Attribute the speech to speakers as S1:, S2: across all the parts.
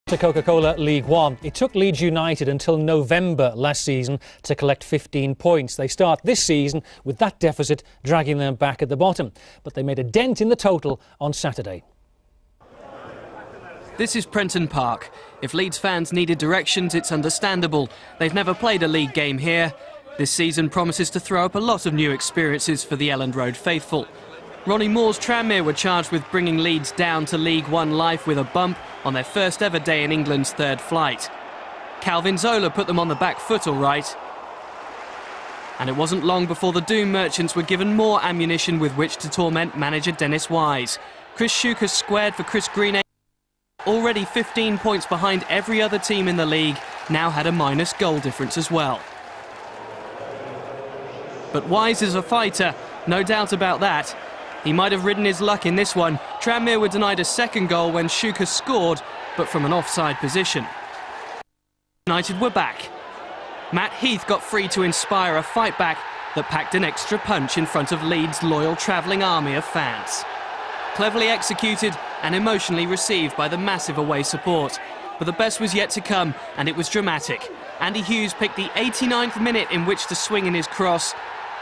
S1: To Coca-Cola League One. It took Leeds United until November last season to collect 15 points. They start this season with that deficit dragging them back at the bottom. But they made a dent in the total on Saturday.
S2: This is Prenton Park. If Leeds fans needed directions, it's understandable. They've never played a league game here. This season promises to throw up a lot of new experiences for the Elland Road faithful. Ronnie Moore's Tranmere were charged with bringing Leeds down to League One life with a bump on their first ever day in England's third flight. Calvin Zola put them on the back foot all right. And it wasn't long before the Doom merchants were given more ammunition with which to torment manager Dennis Wise. Chris Shuker squared for Chris Greenacre, already 15 points behind every other team in the league, now had a minus goal difference as well. But Wise is a fighter, no doubt about that. He might have ridden his luck in this one. Tranmere were denied a second goal when Shuker scored, but from an offside position. United were back. Matt Heath got free to inspire a fight back that packed an extra punch in front of Leeds' loyal travelling army of fans. Cleverly executed and emotionally received by the massive away support. But the best was yet to come, and it was dramatic. Andy Hughes picked the 89th minute in which to swing in his cross.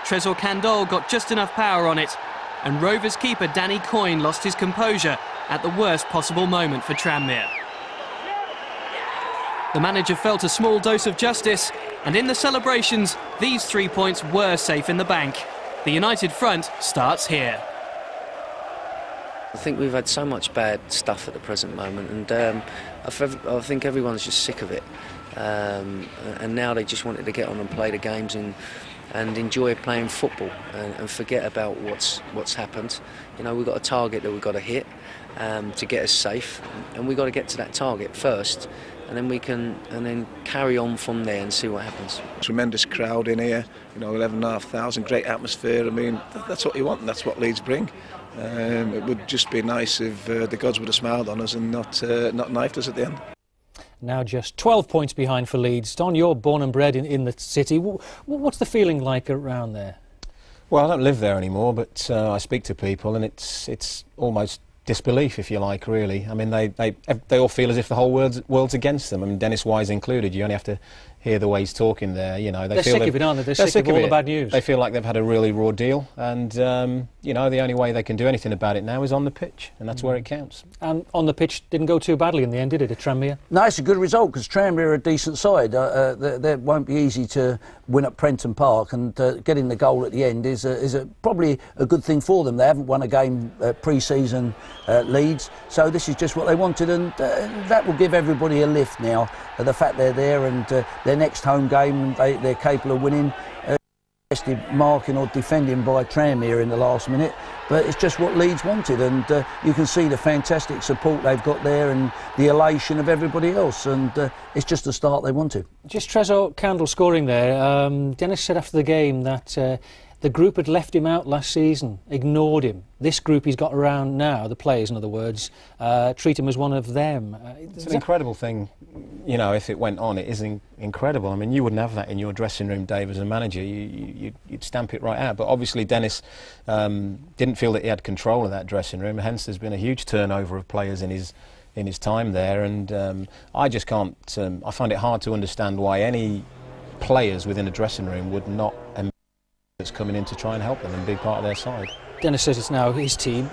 S2: Trésor Candole got just enough power on it, and Rovers keeper Danny Coyne lost his composure at the worst possible moment for Tranmere. The manager felt a small dose of justice, and in the celebrations, these 3 points were safe in the bank. The United front starts here.
S3: I think we've had so much bad stuff at the present moment, and I think everyone's just sick of it. And now they just wanted to get on and play the games and enjoy playing football and forget about what's happened. You know, we've got a target that we've got to hit to get us safe, and we've got to get to that target first, and then we can carry on from there and see what happens.
S4: Tremendous crowd in here, you know, 11,500, great atmosphere. I mean, that's what you want, and that's what Leeds bring. It would just be nice if the gods would have smiled on us and not knifed us at the end.
S1: Now just 12 points behind for Leeds. Don, you're born and bred in the city. What's the feeling like around there?
S5: Well, I don't live there anymore, but I speak to people, and it's almost disbelief, if you like, really. I mean, they all feel as if the whole world's against them. I mean, Dennis Wise included. You only have to hear the way he's talking there. You know,
S1: they're sick of it, aren't they? They're sick of all the bad news.
S5: They feel like they've had a really raw deal, and you know, the only way they can do anything about it now is on the pitch, and that's where it counts. And on the pitch didn't go too badly in the end, did it, at Tranmere?
S6: No, it's a good result because Tranmere are a decent side. They won't be easy to win at Prenton Park, and getting the goal at the end is probably a good thing for them. They haven't won a game pre-season Leeds, so this is just what they wanted, and that will give everybody a lift now. The fact they're there and their next home game they're capable of winning. Marking or defending by Tranmere in the last minute, but it's just what Leeds wanted, and you can see the fantastic support they've got there and the elation of everybody else, and it's just the start they wanted. Just
S1: Trésor Candole scoring there. Dennis said after the game that the group had left him out last season, ignored him. This group he's got around now, the players in other words, treat him as one of them.
S5: It's an incredible thing, you know, if it went on. It is incredible. I mean, you wouldn't have that in your dressing room, Dave, as a manager. You'd stamp it right out. But obviously Dennis didn't feel that he had control of that dressing room, hence there's been a huge turnover of players in his time there, and I just can't, I find it hard to understand why any players within a dressing room would not that's coming in to try and help them and be part of their side.
S1: Dennis says it's now his team,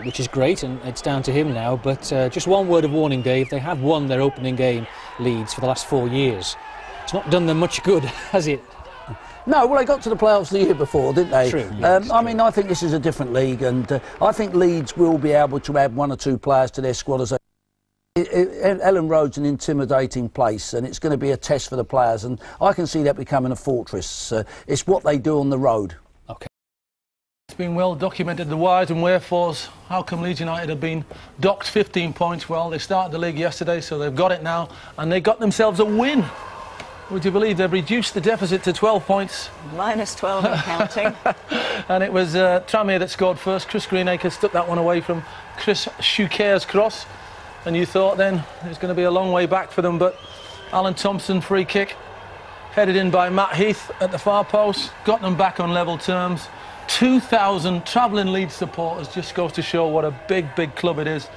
S1: which is great, and it's down to him now, but just one word of warning, Dave. They have won their opening game, Leeds, for the last 4 years. It's not done them much good, has it?
S6: No, well, they got to the playoffs the year before, didn't they?
S1: True.
S6: I mean, I think this is a different league, and I think Leeds will be able to add 1 or 2 players to their squad as Elland Road's an intimidating place, and it's going to be a test for the players, and I can see that becoming a fortress. It's what they do on the road.
S1: Okay.
S7: It's been well documented, the whys and wherefores. How come Leeds United have been docked 15 points? Well, they started the league yesterday, so they've got it now, and they got themselves a win. Would you believe they've reduced the deficit to 12 points?
S8: Minus 12 and counting.
S7: And it was Tranmere that scored first. Chris Greenacre stuck that one away from Chris Shuker's cross. And you thought then it's going to be a long way back for them, but Alan Thompson, free kick, headed in by Matt Heath at the far post, got them back on level terms. 2,000 travelling Leeds supporters, just goes to show what a big, big club it is.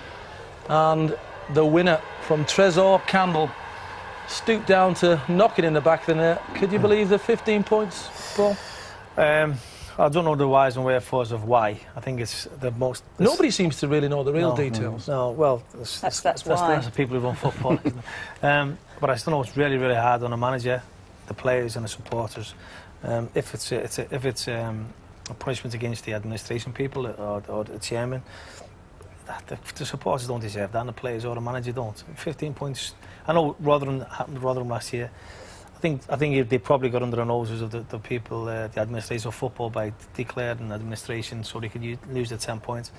S7: And the winner from Trezor Campbell. Stooped down to knock it in the back of the net. Could you believe the 15 points, Paul?
S9: I don't know the whys and wherefores of why. I think it's the most...
S7: Nobody seems to really know the real details.
S9: No, well...
S8: That's why.
S9: That's the people who run football, isn't it? But I still know it's really, really hard on the manager, the players and the supporters. If it's a punishment against the administration people or the chairman, the supporters don't deserve that, and the players or the manager don't. 15 points... I know Rotherham happened to Rotherham last year. I think they probably got under the noses of the people, the administrators of football, by declaring administration so they could lose the 10 points.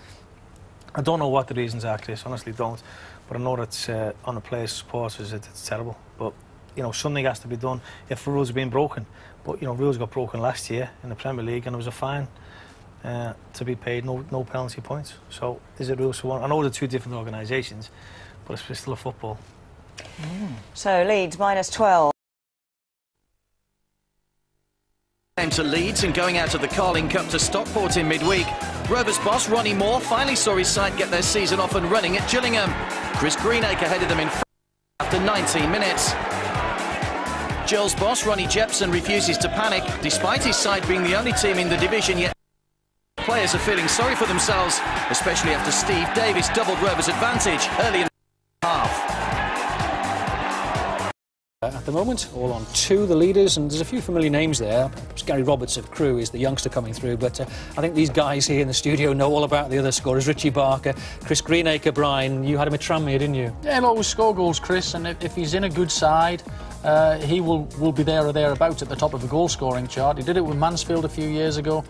S9: I don't know what the reasons are, Chris, honestly don't. But I know that on the players, supporters, it's terrible. But, you know, something has to be done if rules have been broken. But, you know, rules got broken last year in the Premier League and there was a fine to be paid, no penalty points. So, is it rules for one? I know they're two different organisations, but it's still a football.
S8: So, Leeds -12.
S10: To Leeds and going out of the Carling Cup to Stockport in midweek. Rovers boss Ronnie Moore finally saw his side get their season off and running at Gillingham. Chris Greenacre headed them in front after 19 minutes. Gills boss Ronnie Jepson refuses to panic, despite his side being the only team in the division yet. Players are feeling sorry for themselves, especially after Steve Davis doubled Rovers' advantage early in the half.
S1: At the moment, all on 2, the leaders, and there's a few familiar names there. Perhaps Gary Roberts of Crewe is the youngster coming through, but I think these guys here in the studio know all about the other scorers. Richie Barker, Chris Greenacre, Brian, you had him at Tranmere, didn't you?
S11: Yeah, he'll always score goals, Chris, and if he's in a good side, he will be there or thereabouts at the top of the goal-scoring chart. He did it with Mansfield a few years ago.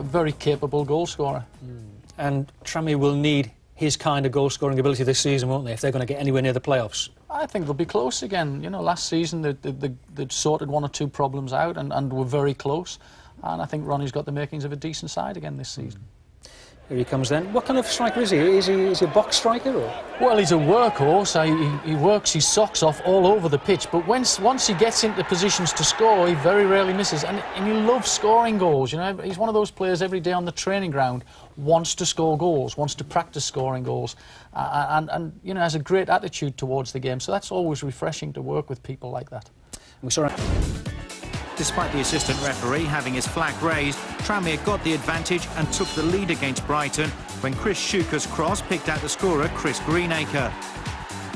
S11: Very capable goal-scorer.
S1: And Tranmere will need his kind of goal-scoring ability this season, won't they, if they're going to get anywhere near the playoffs?
S11: I think they'll be close again. You know, last season they'd sorted 1 or 2 problems out and were very close. And I think Ronnie's got the makings of a decent side again this season.
S1: Here he comes then. What kind of striker is he? Is he a box striker? Or?
S11: Well, he's a workhorse. He works his socks off all over the pitch. But once he gets into positions to score, he very rarely misses. And he loves scoring goals. You know, he's one of those players every day on the training ground wants to score goals, wants to practice scoring goals, and you know, has a great attitude towards the game. So that's always refreshing to work with people like that.
S1: We saw.
S12: Despite the assistant referee having his flag raised, Tranmere got the advantage and took the lead against Brighton when Chris Shuker's cross picked out the scorer Chris Greenacre.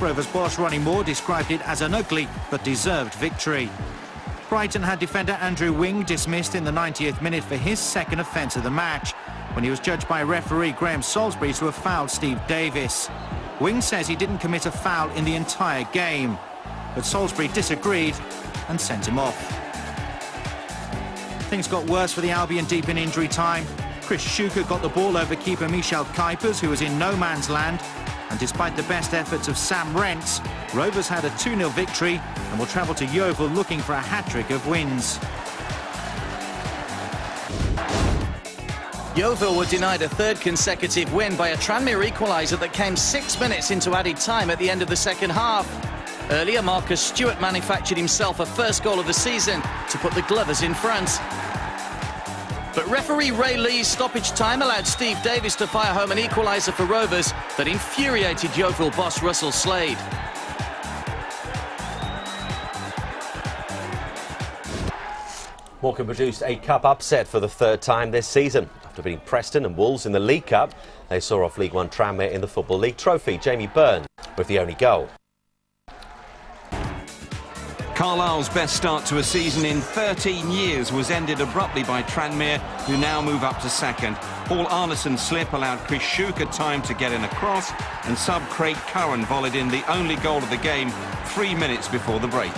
S12: Rovers boss Ronnie Moore described it as an ugly but deserved victory. Brighton had defender Andrew Wing dismissed in the 90th minute for his second offence of the match, when he was judged by referee Graham Salisbury to have fouled Steve Davis. Wing says he didn't commit a foul in the entire game, but Salisbury disagreed and sent him off. Things got worse for the Albion deep in injury time. Chris Shuker got the ball over keeper Michel Kuipers, who was in no man's land. And despite the best efforts of Sam Rents, Rovers had a 2-0 victory and will travel to Yeovil looking for a hat-trick of wins.
S10: Yeovil were denied a 3rd consecutive win by a Tranmere equaliser that came 6 minutes into added time at the end of the second half. Earlier, Marcus Stewart manufactured himself a first goal of the season to put the Glovers in front. But referee Ray Lee's stoppage time allowed Steve Davis to fire home an equaliser for Rovers that infuriated Yeovil boss Russell Slade.
S13: Morecambe produced a cup upset for the 3rd time this season. After beating Preston and Wolves in the League Cup, they saw off League One Tranmere in the Football League Trophy. Jamie Byrne with the only goal.
S14: Carlisle's best start to a season in 13 years was ended abruptly by Tranmere, who now move up to 2nd. Paul Arneson's slip allowed Chris Shuker time to get in a cross, and sub Craig Curran volleyed in the only goal of the game 3 minutes before the break.